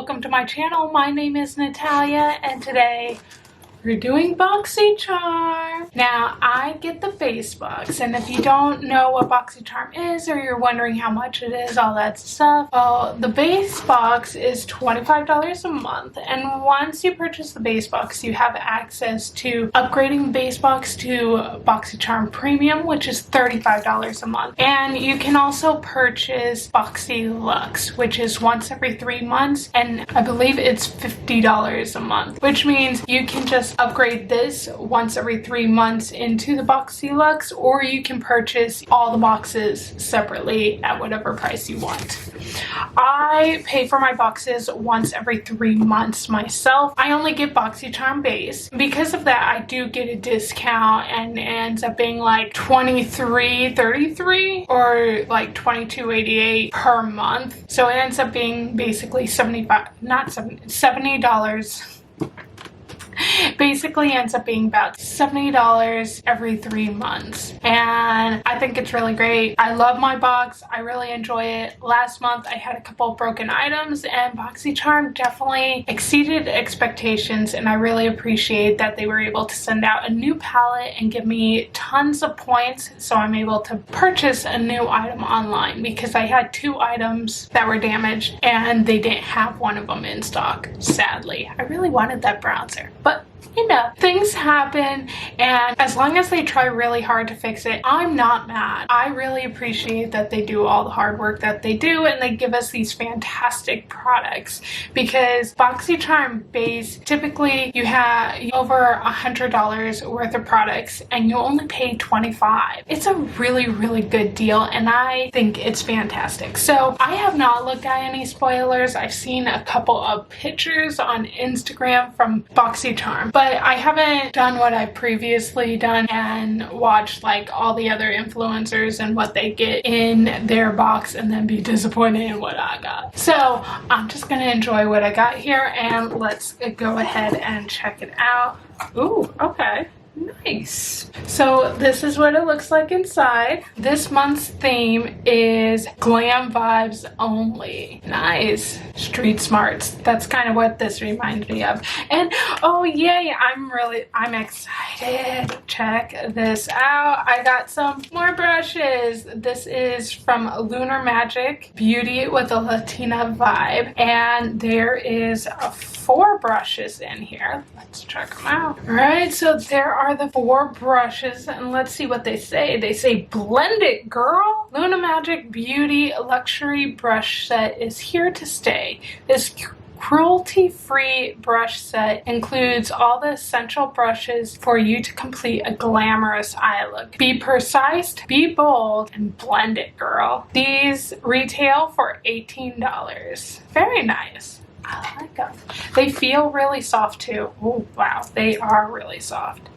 welcome to my channel. My name is Natalia and today we're doing BOXYCHARM. Now, I get the base box, and if you don't know what BOXYCHARM is or you're wondering how much it is, all that stuff, well, the base box is $25 a month, and once you purchase the base box, you have access to upgrading the base box to BOXYCHARM Premium, which is $35 a month. And you can also purchase BOXYLUXE, which is once every 3 months, and I believe it's $50 a month, which means you can just upgrade this once every 3 months into the BOXYLUXE, or you can purchase all the boxes separately at whatever price you want. I pay for my boxes once every 3 months myself. I only get BOXYCHARM base. Because of that, I do get a discount, and it ends up being like $23.33 or like $22.88 per month. So it ends up being basically $70. Basically ends up being about $70 every 3 months, and I think it's really great. I love my box. I really enjoy it. Last month I had a couple of broken items, and BOXYCHARM definitely exceeded expectations, and I really appreciate that they were able to send out a new palette and give me tons of points so I'm able to purchase a new item online, because I had 2 items that were damaged and they didn't have one of them in stock, sadly. I really wanted that bronzer, but you know, things happen, and as long as they try really hard to fix it, I'm not mad. I really appreciate that they do all the hard work that they do, and they give us these fantastic products, because BOXYCHARM base, typically you have over $100 worth of products and you only pay $25. It's a really good deal, and I think it's fantastic. So I have not looked at any spoilers. I've seen a couple of pictures on Instagram from BOXYCHARM, but I haven't done what I've previously done and watched like all the other influencers and what they get in their box and then be disappointed in what I got. So I'm just gonna enjoy what I got here, and let's go ahead and check it out. Ooh, okay. Nice. So this is what it looks like inside. This month's theme is glam vibes only. Nice. Street smarts. That's kind of what this reminds me of. And oh yay, I'm excited. Check this out. I got some more brushes. This is from Lunar Magic, Beauty with a Latina Vibe, and there is 4 brushes in here. Let's check them out. All right, so there are the 4 brushes, and let's see what they say. They say, blend it, girl. Lunar Magic Beauty Luxury Brush Set is here to stay. This cruelty-free brush set includes all the essential brushes for you to complete a glamorous eye look. Be precise, be bold, and blend it, girl. These retail for $18. Very nice. I like them. They feel really soft too. Oh wow, they are really soft.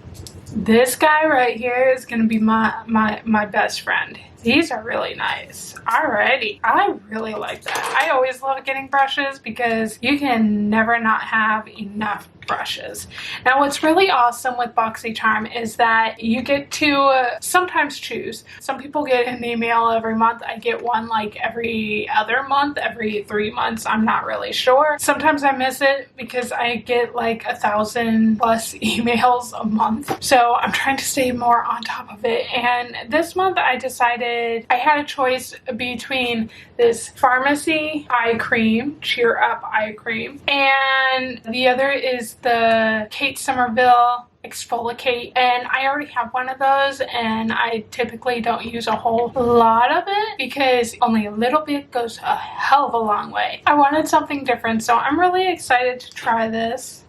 This guy right here is gonna be my best friend. These are really nice. Alrighty, I really like that. I always love getting brushes because you can never not have enough brushes. Now what's really awesome with BOXYCHARM is that you get to sometimes choose. Some people get an email every month. I get one like every other month, every 3 months. I'm not really sure. Sometimes I miss it because I get like 1,000+ emails a month. So I'm trying to stay more on top of it. And this month I decided I had a choice between this Framacy eye cream, Cheer Up eye cream, and the other is the Kate Somerville Exfoliate, and I already have one of those, and I typically don't use a whole lot of it because only a little bit goes a hell of a long way. I wanted something different, so I'm really excited to try this.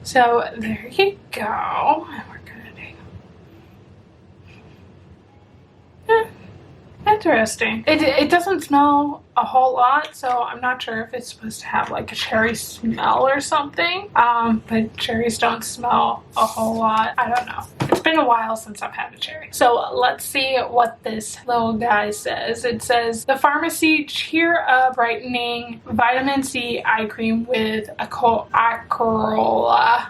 So there you go. Interesting. It doesn't smell a whole lot, so I'm not sure if it's supposed to have like a cherry smell or something. But cherries don't smell a whole lot. I don't know. It's been a while since I've had a cherry. So let's see what this little guy says. It says, the Framacy Cheer Up Brightening Vitamin C Eye Cream with Acerola.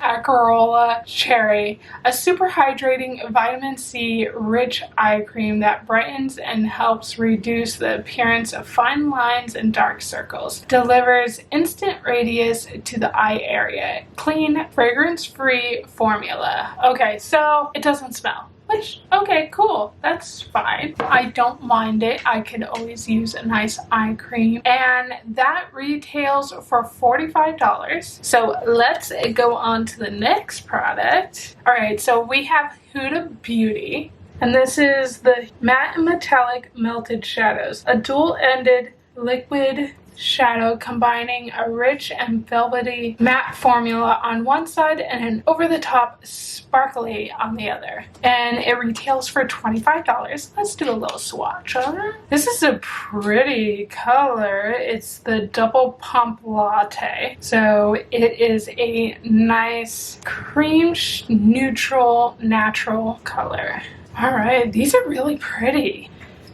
Acerola Cherry, a super hydrating vitamin C rich eye cream that brightens and helps reduce the appearance of fine lines and dark circles. Delivers instant radiance to the eye area. Clean, fragrance-free formula. Okay, so it doesn't smell. Which, okay, cool, that's fine. I don't mind it. I could always use a nice eye cream. And that retails for $45. So let's go on to the next product. All right, so we have Huda Beauty. And this is the Matte and Metallic Melted Shadows. A dual-ended liquid shadow combining a rich and velvety matte formula on one side and an over-the-top sparkly on the other. And it retails for $25. Let's do a little swatch on it. This is a pretty color. It's the Double Pump Latte. So it is a nice cream neutral natural color. All right, these are really pretty.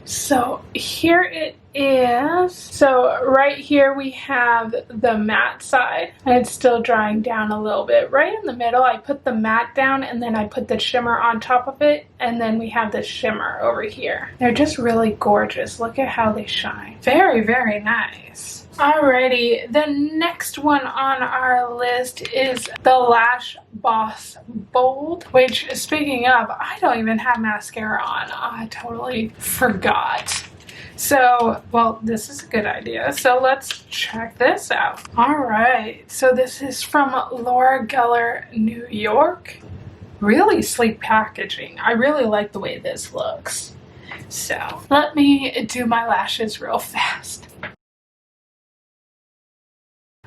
So here it is. So right here we have the matte side, and it's still drying down a little bit. Right in the middle I put the matte down, and then I put the shimmer on top of it, and then we have the shimmer over here. They're just really gorgeous. Look at how they shine. Very, very nice. Alrighty, the next one on our list is the LashBoss Bold, which, speaking of, I don't even have mascara on. I totally forgot. So, well, this is a good idea. So let's check this out. Alright, so this is from Laura Geller, New York. Really sleek packaging. I really like the way this looks. So, let me do my lashes real fast.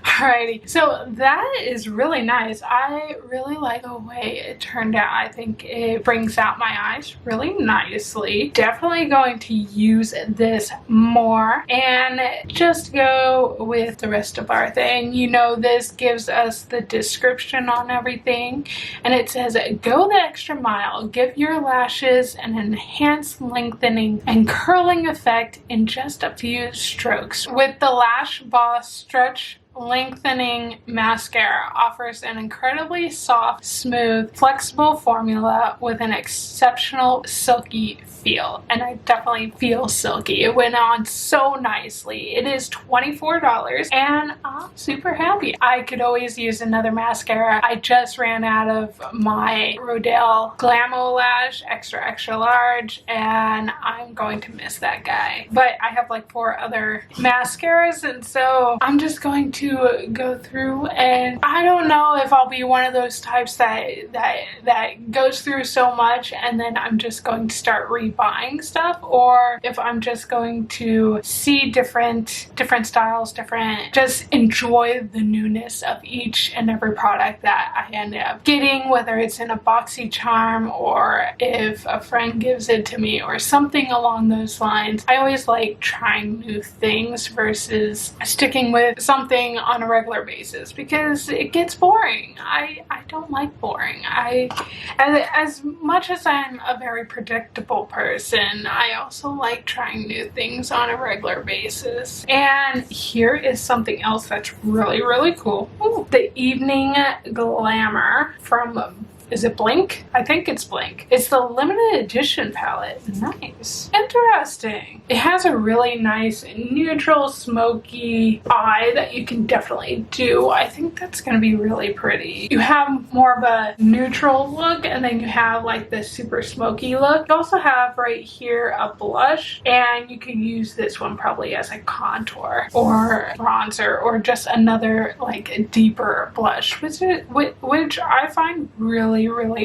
Alrighty, so that is really nice. I really like the way it turned out. I think it brings out my eyes really nicely. Definitely going to use this more and just go with the rest of our thing. You know, this gives us the description on everything, and it says, go the extra mile. Give your lashes an enhanced lengthening and curling effect in just a few strokes. With the LashBoss Stretch Lengthening Mascara offers an incredibly soft, smooth, flexible formula with an exceptional silky feel. And I definitely feel silky. It went on so nicely. It is $24 and I'm super happy. I could always use another mascara. I just ran out of my Rodale Glamour Lash extra large, and I'm going to miss that guy. But I have like 4 other mascaras, and so I'm just going to go through, and I don't know if I'll be one of those types that goes through so much and then I'm just going to start rebuying stuff, or if I'm just going to see different styles, just enjoy the newness of each and every product that I end up getting, whether it's in a BOXYCHARM or if a friend gives it to me or something along those lines. I always like trying new things versus sticking with something on a regular basis because it gets boring. I don't like boring. As much as I'm a very predictable person, I also like trying new things on a regular basis. And here is something else that's really cool. Ooh, the Evening Glamour from, is it Blinc? I think it's Blinc. It's the limited edition palette. Nice. Interesting. It has a really nice neutral smoky eye that you can definitely do. I think that's going to be really pretty. You have more of a neutral look, and then you have like this super smoky look. You also have right here a blush, and you can use this one probably as a contour or bronzer or just another like deeper blush, which I find really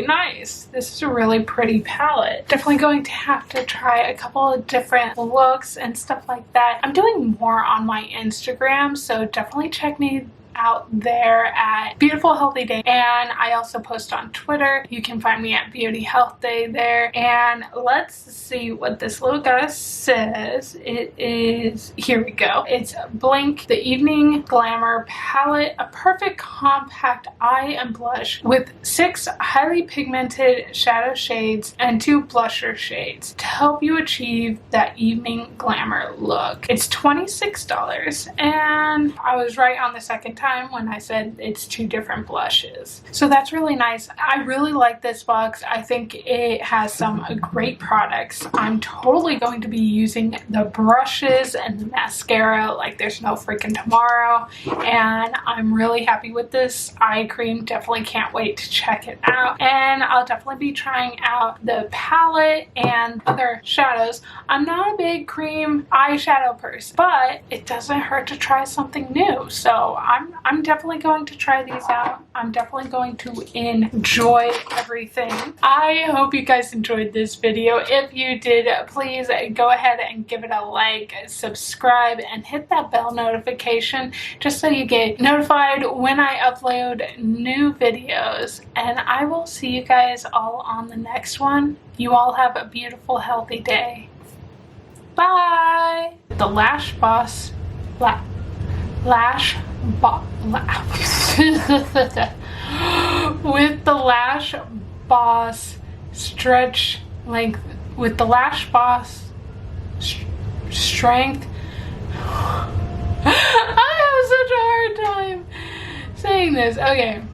nice. This is a really pretty palette. Definitely going to have to try a couple of different looks and stuff like that. I'm doing more on my Instagram, so definitely check me out there at Beautiful Healthy Day, and I also post on Twitter. You can find me at Beauty Health Day there. And let's see what this little guy says. It is, here we go. It's Blinc, the Evening Glamour palette, a perfect compact eye and blush with 6 highly pigmented shadow shades and 2 blusher shades to help you achieve that evening glamour look. It's $26, and I was right on the second time. time when I said it's two different blushes. So that's really nice. I really like this box. I think it has some great products. I'm totally going to be using the brushes and the mascara like there's no freaking tomorrow. And I'm really happy with this eye cream. Definitely can't wait to check it out. And I'll definitely be trying out the palette and other shadows. I'm not a big cream eyeshadow person, but it doesn't hurt to try something new. So I'm definitely going to try these out. I'm definitely going to enjoy everything. I hope you guys enjoyed this video. If you did, please go ahead and give it a like, subscribe, and hit that bell notification just so you get notified when I upload new videos. And I will see you guys all on the next one. You all have a beautiful, healthy day. Bye! The LashBoss with the LashBoss stretch length, with the LashBoss strength. I have such a hard time saying this. Okay.